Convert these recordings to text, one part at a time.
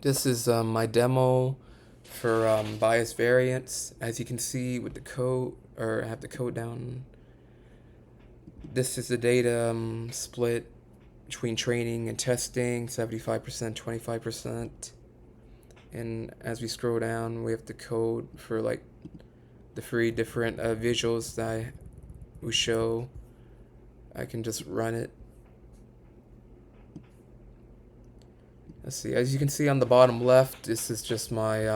This is my demo for bias variance. As you can see with the code, or I have the code down. This is the data split between training and testing, 75%, 25%. And as we scroll down, we have the code for like the three different visuals that we show. I can just run it. Let's see, as you can see on the bottom left, this is just my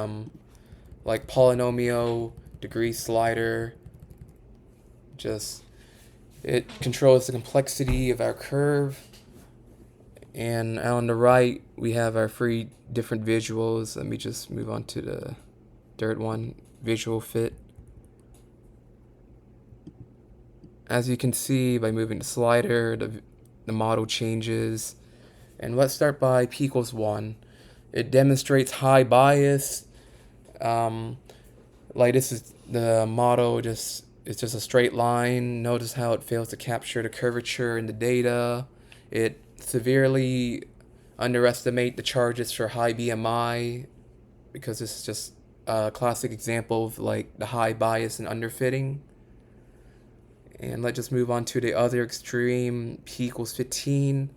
like polynomial degree slider. Just it controls the complexity of our curve. And on the right, we have our three different visuals. Let me just move on to the third one, visual fit. As you can see, by moving the slider, the model changes. And let's start by p equals 1. It demonstrates high bias. Like this is the model, it's just a straight line. Notice how it fails to capture the curvature in the data. It severely underestimate the charges for high BMI, because this is just a classic example of like the high bias and underfitting. And let's just move on to the other extreme, p equals 15.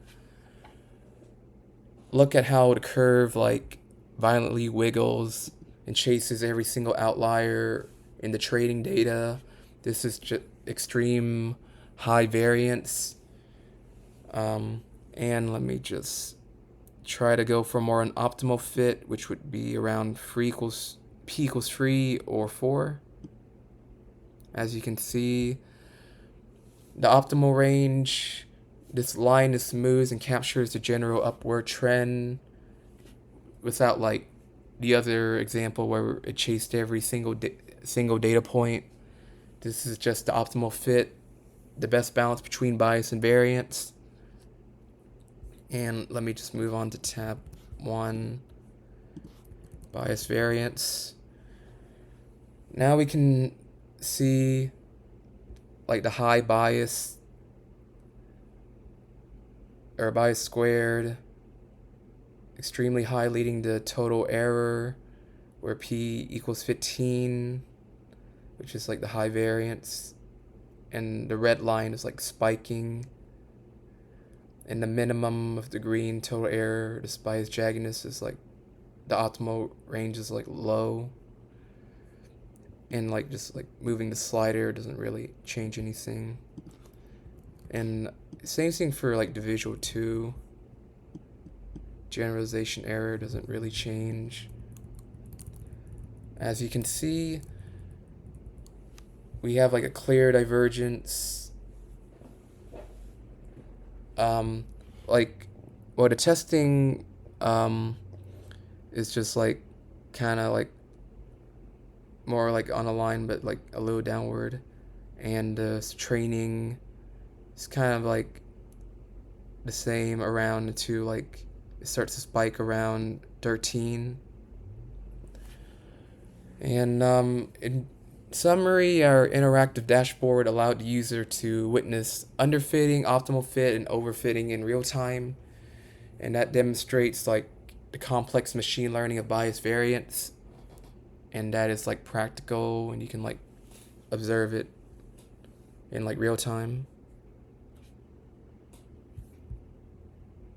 Look at how the curve like violently wiggles and chases every single outlier in the trading data. This is just extreme high variance. And let me just try to go for more an optimal fit, which would be around p equals 3 or 4. As you can see, the optimal range, this line is smooth and captures the general upward trend without like the other example where it chased every single data point. This is just the optimal fit, the best balance between bias and variance. And let me just move on to tab 1, bias variance. Now we can see like the high bias, or bias squared, extremely high, leading to total error, where p equals 15, which is like the high variance, and the red line is like spiking, and the minimum of the green total error, the bias jaggedness, is like the optimal range is like low. And like just like moving the slider doesn't really change anything. And same thing for like the visual 2. Generalization error doesn't really change. As you can see, we have like a clear divergence. Like, well, the testing is just like kind of like more like on a line, but like a little downward. And training is kind of like the same around to like it starts to spike around 13. And in summary, our interactive dashboard allowed the user to witness underfitting, optimal fit, and overfitting in real time. And that demonstrates like the complex machine learning of bias variance. And that is like practical, and you can like observe it in like real time.